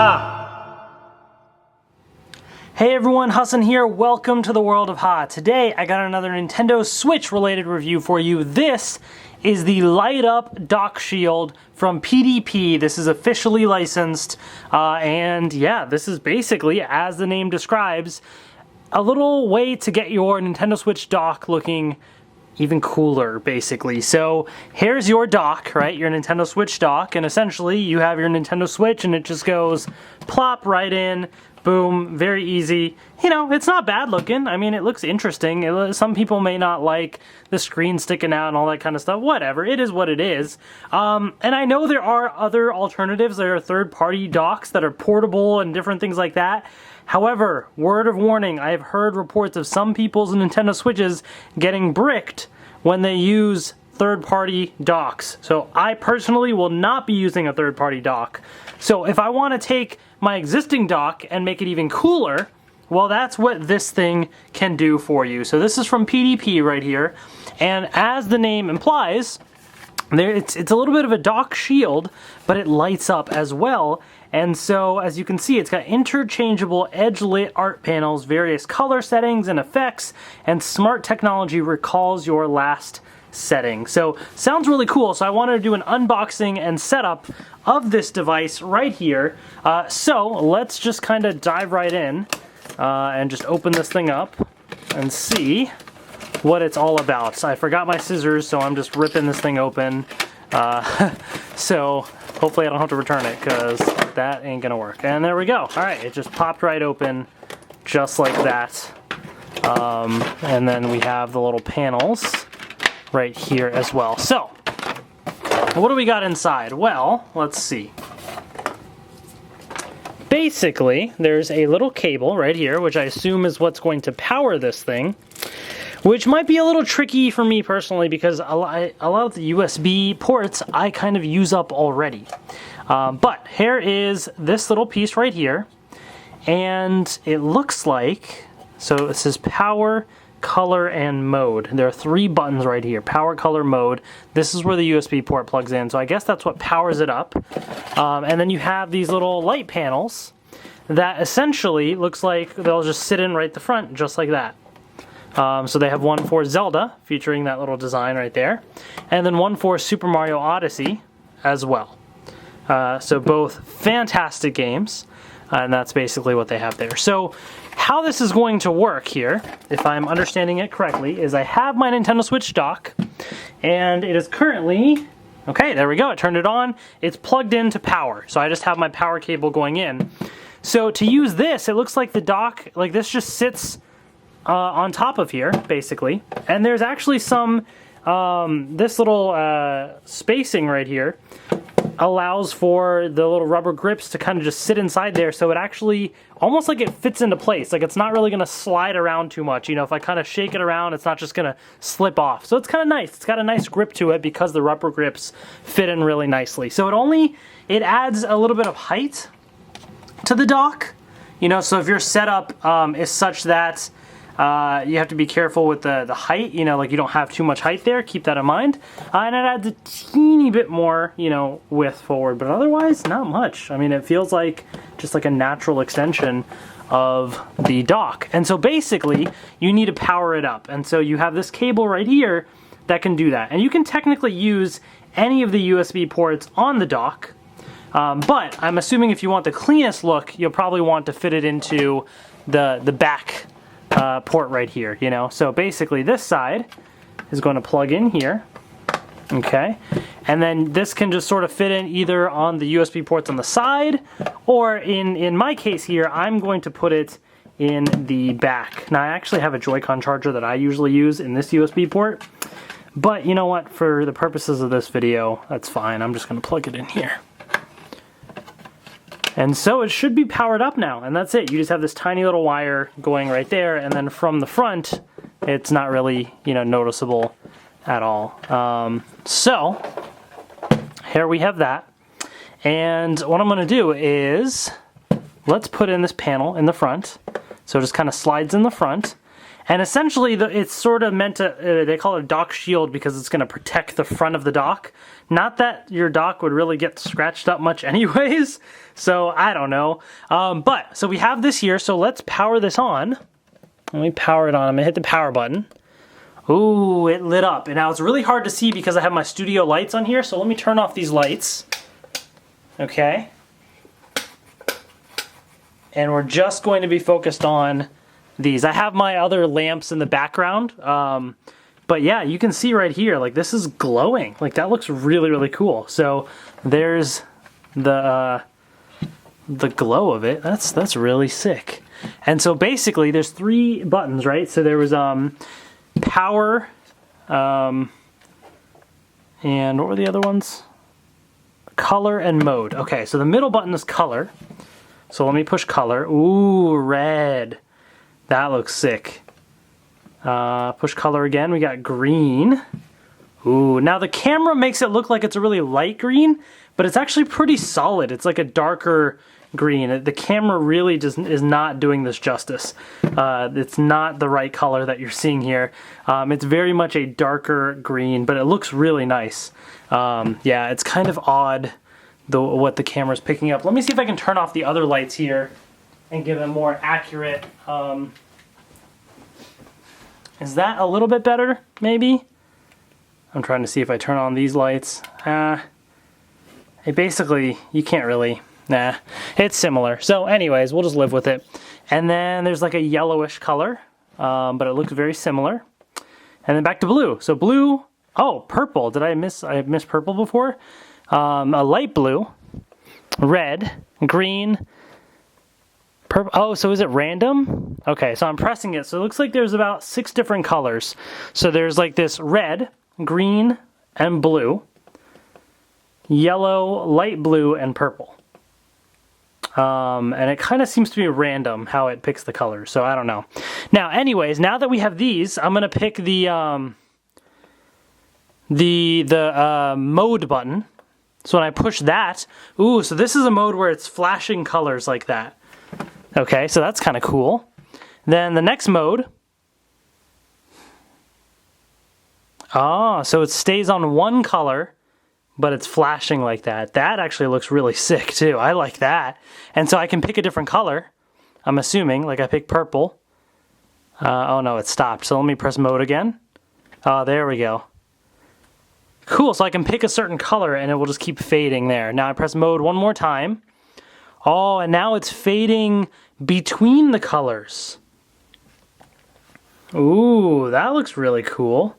Ha! Hey everyone, Hassan here. Welcome to the world of Ha. Today I got another Nintendo Switch related review for you. This is the Light Up Dock Shield from PDP. This is officially licensed, and yeah, this is basically, as the name describes, a little way to get your Nintendo Switch dock looking even cooler, basically. So here's your dock, right? Your Nintendo Switch dock, and essentially you have your Nintendo Switch and it just goes plop right in, boom, very easy. You know, it's not bad looking. I mean, it looks interesting. Some people may not like the screen sticking out and all that kind of stuff. Whatever, it is what it is. And I know there are other alternatives. There are third-party docks that are portable and different things like that. However, word of warning, I have heard reports of some people's Nintendo Switches getting bricked when they use third-party docks. So I personally will not be using a third-party dock. So if I want to take my existing dock and make it even cooler, well, that's what this thing can do for you. So this is from PDP right here, and as the name implies, it's a little bit of a dock shield, but it lights up as well. And so, as you can see, it's got interchangeable edge-lit art panels, various color settings and effects, and smart technology recalls your last setting. So, sounds really cool. So I wanted to do an unboxing and setup of this device right here. So let's just kind of dive right in and just open this thing up and see what it's all about. So I forgot my scissors, so I'm just ripping this thing open. So hopefully I don't have to return it, because that ain't gonna work. And there we go. All right, it just popped right open just like that. And then we have the little panels right here as well. So what do we got inside? Well, let's see. Basically, there's a little cable right here, which I assume is what's going to power this thing, which might be a little tricky for me personally, because a lot of the USB ports I kind of use up already. But here is this little piece right here, and it looks like, so it says power, color, and mode. There are 3 buttons right here, power, color, mode. This is where the USB port plugs in, so I guess that's what powers it up. And then you have these little light panels that essentially looks like they'll just sit in right the front, just like that. So they have one for Zelda, featuring that little design right there, and then one for Super Mario Odyssey as well. So both fantastic games, and that's basically what they have there. So how this is going to work here, if I'm understanding it correctly, is I have my Nintendo Switch dock, and it is currently, okay, there we go, it turned it on, it's plugged into power, so I just have my power cable going in. So to use this, it looks like the dock, like this just sits on top of here, basically, and there's actually some, this little spacing right here allows for the little rubber grips to kind of just sit inside there, so it actually, almost like it fits into place, like it's not really going to slide around too much. You know, if I kind of shake it around, it's not just going to slip off. So it's kind of nice. It's got a nice grip to it because the rubber grips fit in really nicely. So it adds a little bit of height to the dock. You know, so if your setup is such that you have to be careful with the height, you know, like you don't have too much height there, keep that in mind. And it adds a teeny bit more, you know, width forward, but otherwise not much. I mean, it feels like just like a natural extension of the dock. And so basically, you need to power it up. And so you have this cable right here that can do that. And you can technically use any of the USB ports on the dock, but I'm assuming if you want the cleanest look, you'll probably want to fit it into the back port right here, you know. So basically this side is going to plug in here, okay, and then this can just sort of fit in either on the USB ports on the side, or in my case here, I'm going to put it in the back. Now I actually have a Joy-Con charger that I usually use in this USB port, but you know what, for the purposes of this video, that's fine. I'm just going to plug it in here. And so it should be powered up now, and that's it. You just have this tiny little wire going right there, and then from the front, it's not really, you know, noticeable at all. So here we have that. And what I'm going to do is, let's put in this panel in the front. So it just kind of slides in the front. And essentially, it's sort of meant to, they call it a dock shield because it's going to protect the front of the dock. Not that your dock would really get scratched up much anyways, so I don't know. So we have this here, so let's power this on. Let me power it on. I'm going to hit the power button. Ooh, it lit up. And now it's really hard to see because I have my studio lights on here, so let me turn off these lights. Okay. And we're just going to be focused on these. I have my other lamps in the background, but yeah, you can see right here, like this is glowing. Like that looks really, really cool. So there's the glow of it. That's really sick. And so basically there's 3 buttons, right? So there was power, and what were the other ones? Color and mode. Okay, so the middle button is color. So let me push color. Ooh, red. That looks sick. Push color again. We got green. Ooh, now the camera makes it look like it's a really light green, but it's actually pretty solid. It's like a darker green. The camera really is not doing this justice. It's not the right color that you're seeing here. It's very much a darker green, but it looks really nice. Yeah, it's kind of odd what the camera's picking up. Let me see if I can turn off the other lights here and give a more accurate, is that a little bit better, maybe? I'm trying to see if I turn on these lights. It basically, you can't really, it's similar. So anyways, we'll just live with it. And then there's like a yellowish color, but it looks very similar. And then back to blue. So blue, oh, purple. I missed purple before? A light blue, red, green, purple. Oh, so is it random? Okay, so I'm pressing it. So it looks like there's about 6 different colors. So there's like this red, green, and blue, yellow, light blue, and purple. And it kind of seems to be random how it picks the colors. So I don't know. Now, anyways, now that we have these, I'm gonna pick the mode button. So when I push that, ooh, so this is a mode where it's flashing colors like that. Okay, so that's kind of cool. Then the next mode, so it stays on one color, but it's flashing like that. That actually looks really sick too. I like that. And so I can pick a different color, I'm assuming, like I picked purple. Oh no, it stopped. So let me press mode again. Oh, there we go. Cool, so I can pick a certain color and it will just keep fading there. Now I press mode one more time. Oh, and now it's fading between the colors. Ooh, that looks really cool.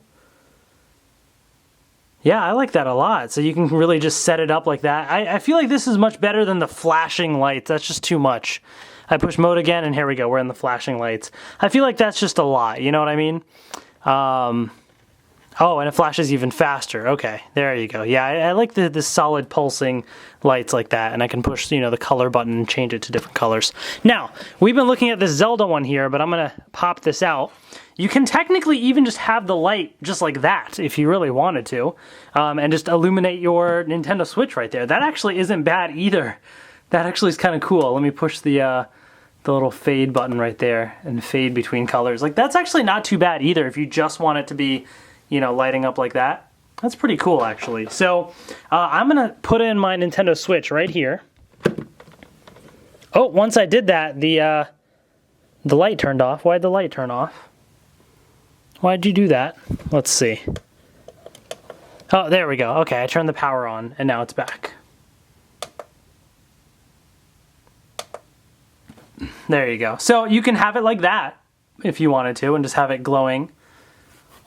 Yeah, I like that a lot. So you can really just set it up like that. I feel like this is much better than the flashing lights. That's just too much. I push mode again and here we go. We're in the flashing lights. I feel like that's just a lot. You know what I mean? Oh, and it flashes even faster. Okay, there you go. Yeah, I like the solid pulsing lights like that, and I can push, the color button and change it to different colors. Now, we've been looking at this Zelda one here, but I'm going to pop this out. You can technically even just have the light just like that, if you really wanted to, and just illuminate your Nintendo Switch right there. That actually isn't bad either. That actually is kind of cool. Let me push the little fade button right there and fade between colors. Like, that's actually not too bad either if you just want it to be lighting up like that. That's pretty cool, actually. So I'm gonna put in my Nintendo Switch right here. Oh, once I did that, the light turned off. Why'd the light turn off? Why'd you do that? Let's see. Oh, there we go. Okay, I turned the power on, and now it's back. There you go. So you can have it like that if you wanted to, and just have it glowing.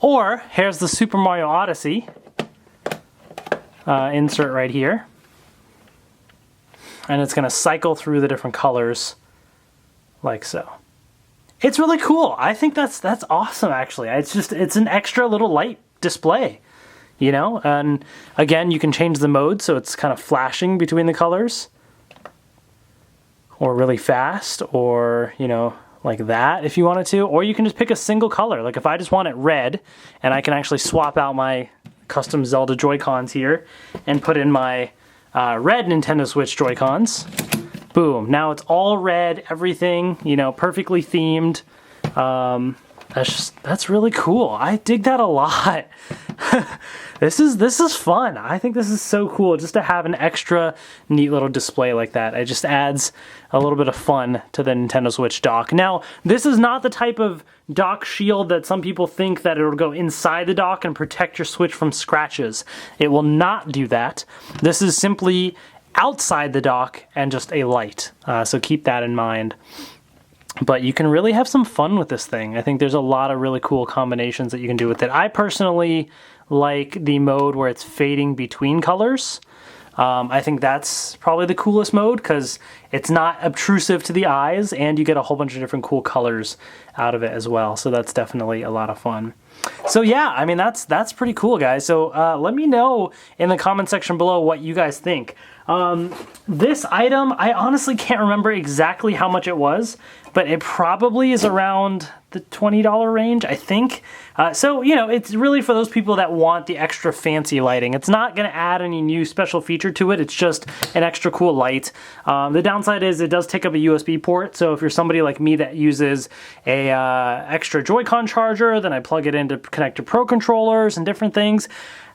Or, here's the Super Mario Odyssey insert right here. And it's going to cycle through the different colors like so. It's really cool. I think that's awesome, actually. It's an extra little light display, And again, you can change the mode so it's kind of flashing between the colors. Or really fast, or, like that if you wanted to, or you can just pick a single color. Like if I just want it red, and I can actually swap out my custom Zelda Joy-Cons here and put in my red Nintendo Switch Joy-Cons. Boom, now it's all red, everything, perfectly themed. That's really cool. I dig that a lot. This is fun. I think this is so cool just to have an extra neat little display like that. It just adds a little bit of fun to the Nintendo Switch dock. Now, this is not the type of dock shield that some people think that it'll go inside the dock and protect your Switch from scratches. It will not do that. This is simply outside the dock and just a light. So keep that in mind. But you can really have some fun with this thing. I think there's a lot of really cool combinations that you can do with it. I personally like the mode where it's fading between colors. I think that's probably the coolest mode because it's not obtrusive to the eyes and you get a whole bunch of different cool colors out of it as well. So that's definitely a lot of fun. So yeah, I mean, that's pretty cool, guys. So let me know in the comment section below what you guys think. This item, I honestly can't remember exactly how much it was, but it probably is around the $20 range, I think. So, you know, it's really for those people that want the extra fancy lighting. It's not going to add any new special feature to it. It's just an extra cool light. The downside is it does take up a USB port. So if you're somebody like me that uses a extra Joy-Con charger, then I plug it in to connect to Pro controllers and different things.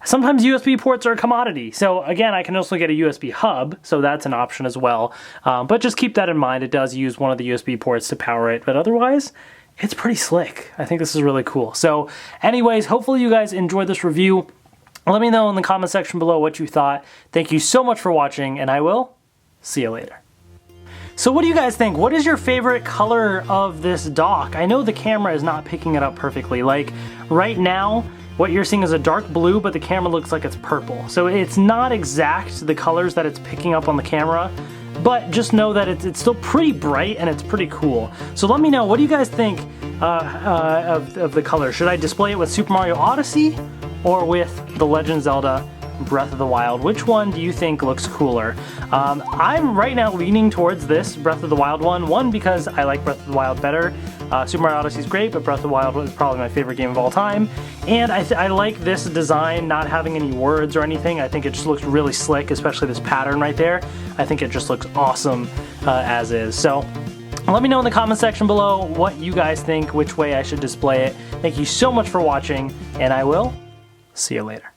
Sometimes USB ports are a commodity. So again, I can also get a USB hub, so that's an option as well. But just keep that in mind. It does use one of the USB ports to power it, but otherwise, it's pretty slick. I think this is really cool. So anyways, hopefully you guys enjoyed this review. Let me know in the comment section below what you thought. Thank you so much for watching, and I will see you later. So what do you guys think? What is your favorite color of this dock? I know the camera is not picking it up perfectly. Like right now, what you're seeing is a dark blue, but the camera looks like it's purple. So it's not exact the colors that it's picking up on the camera, but just know that it's still pretty bright and it's pretty cool. So let me know, what do you guys think of the color? Should I display it with Super Mario Odyssey or with the Legend of Zelda Breath of the Wild? Which one do you think looks cooler? I'm right now leaning towards this Breath of the Wild one because I like Breath of the Wild better. Super Mario Odyssey is great, but Breath of the Wild is probably my favorite game of all time. And I like this design, not having any words or anything. I think it just looks really slick, especially this pattern right there. I think it just looks awesome as is. So let me know in the comment section below what you guys think, which way I should display it. Thank you so much for watching, and I will see you later.